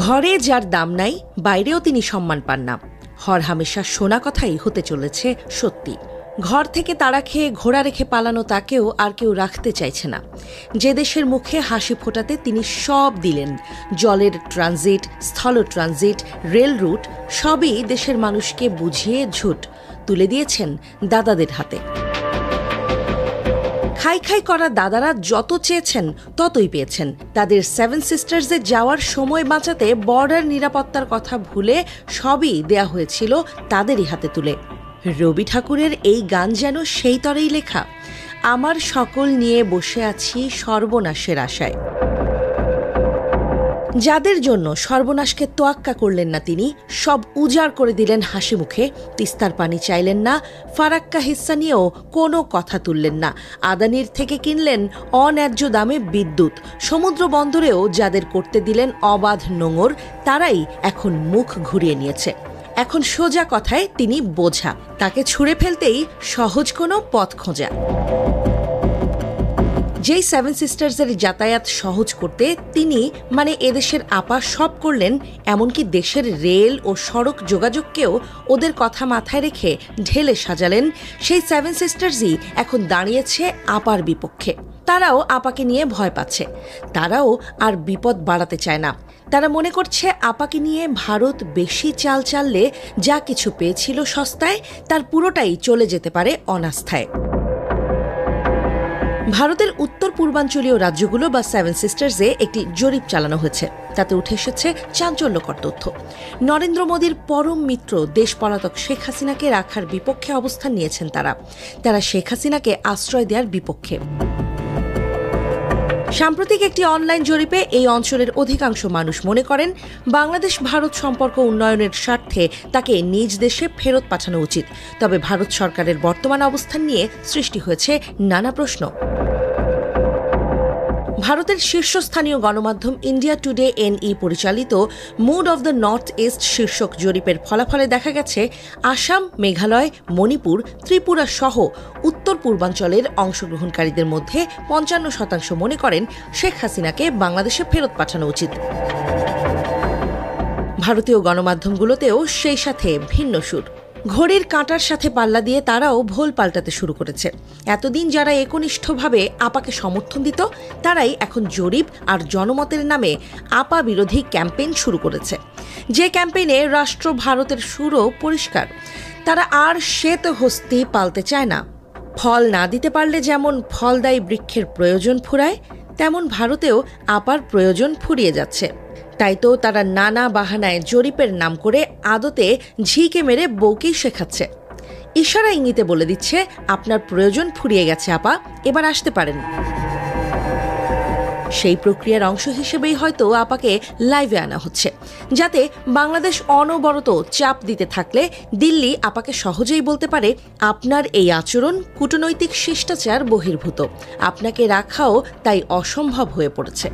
ঘরে যার দাম নাই বাইরেও তিনি সম্মান পান না। হরহামেশা শোনা কথাই হতে চলেছে সত্যি। ঘর থেকে তাড়া খেয়ে ঘোড়া রেখে পালানো তাকেও আর কেউ রাখতে চাইছে না। যে দেশের মুখে হাসি ফোটাতে তিনি সব দিলেন, জলের ট্রানজিট, স্থল ট্রানজিট, রেল রুট সবই দেশের মানুষকে বুঝিয়ে ঝুট তুলে দিয়েছেন দাদাদের হাতে। খাই খাই করা দাদারা যত চেয়েছেন ততই পেয়েছেন। তাদের সেভেন সিস্টার্সে যাওয়ার সময় বাঁচাতে বর্ডার নিরাপত্তার কথা ভুলে সবই দেয়া হয়েছিল তাদেরই হাতে তুলে। রবি ঠাকুরের এই গান যেন সেই তরেই লেখা, আমার সকল নিয়ে বসে আছি সর্বনাশের আশায়। যাদের জন্য সর্বনাশকে তোয়াক্কা করলেন না তিনি, সব উজাড় করে দিলেন হাসি মুখে। তিস্তার পানি চাইলেন না, ফারাক্কা হিস্সা নিয়েও কোনো কথা তুললেন না। আদানির থেকে কিনলেন অন্যায্য দামে বিদ্যুৎ। সমুদ্র বন্দরেও যাদের করতে দিলেন অবাধ নোঙর, তারাই এখন মুখ ঘুরিয়ে নিয়েছে। এখন সোজা কথায় তিনি বোঝা, তাকে ছুঁড়ে ফেলতেই সহজ কোনো পথ খোঁজা। যেই সেভেন সিস্টার্সের যাতায়াত সহজ করতে তিনি এদেশের আপা সব করলেন, এমনকি দেশের রেল ও সড়ক যোগাযোগকেও ওদের কথা মাথায় রেখে ঢেলে সাজালেন, সেই সেভেন সিস্টার্সই এখন দাঁড়িয়েছে আপার বিপক্ষে। তারাও আপাকে নিয়ে ভয় পাচ্ছে, তারাও আর বিপদ বাড়াতে চায় না। তারা মনে করছে আপাকে নিয়ে ভারত বেশি চাল চাললে যা কিছু পেয়েছিল সস্তায়, তার পুরোটাই চলে যেতে পারে অনাস্থায়। ভারতের উত্তর পূর্বাঞ্চলীয় রাজ্যগুলো বা সেভেন সিস্টার্সে একটি জরিপ চালানো হয়েছে। তাতে উঠে এসেছে চাঞ্চল্যকর তথ্য। নরেন্দ্র মোদীর পরম মিত্র দেশ পলাতক শেখ হাসিনাকে রাখার বিপক্ষে অবস্থান নিয়েছেন তারা শেখ হাসিনাকে আশ্রয় দেওয়ার বিপক্ষে। সাম্প্রতিক একটি অনলাইন জরিপে এই অঞ্চলের অধিকাংশ মানুষ মনে করেন বাংলাদেশ ভারত সম্পর্ক উন্নয়নের স্বার্থে তাকে নিজ দেশে ফেরত পাঠানো উচিত। তবে ভারত সরকারের বর্তমান অবস্থান নিয়ে সৃষ্টি হয়েছে নানা প্রশ্ন। ভারতের শীর্ষস্থানীয় গণমাধ্যম ইন্ডিয়া টুডে NE পরিচালিত mood of the north east শীর্ষক জরিপের ফলাফলে দেখা গেছে, আসাম, মেঘালয়, মণিপুর, ত্রিপুরা সহ উত্তর পূর্বাঞ্চলের অংশগ্রহণকারীদের মধ্যে 55% মনে করেন শেখ হাসিনাকে বাংলাদেশে ফেরত পাঠানো উচিত। ভারতীয় গণমাধ্যমগুলোতেও সেই সাথে ভিন্ন সুর। ঘড়ির কাঁটার সাথে পাল্লা দিয়ে তারাও ভোল পাল্টাতে শুরু করেছে। এতদিন যারা একনিষ্ঠভাবে আপাকে সমর্থন দিত, তারাই এখন জরিপ আর জনমতের নামে আপা বিরোধী ক্যাম্পেইন শুরু করেছে। যে ক্যাম্পেইনে রাষ্ট্র ভারতের সুরও পরিষ্কার, তারা আর শ্বেত হস্তি পালতে চায় না। ফল না দিতে পারলে যেমন ফলদায়ী বৃক্ষের প্রয়োজন ফুরায়, তেমন ভারতেও আপার প্রয়োজন ফুরিয়ে যাচ্ছে। তাই তো তারা নানা বাহানায় জরিপের নাম করে আদতে ঝিকে মেরে বউকেই শেখাচ্ছে। ইশারা ইঙ্গিতে বলে দিচ্ছে, আপনার প্রয়োজন ফুরিয়ে গেছে আপা, এবার আসতে পারেন। সেই প্রক্রিয়ার অংশ হিসেবেই হয়তো আপাকে লাইভে আনা হচ্ছে, যাতে বাংলাদেশ অনবরত চাপ দিতে থাকলে দিল্লি আপাকে সহজেই বলতে পারে, আপনার এই আচরণ কূটনৈতিক শিষ্টাচার বহির্ভূত, আপনাকে রাখাও তাই অসম্ভব হয়ে পড়েছে।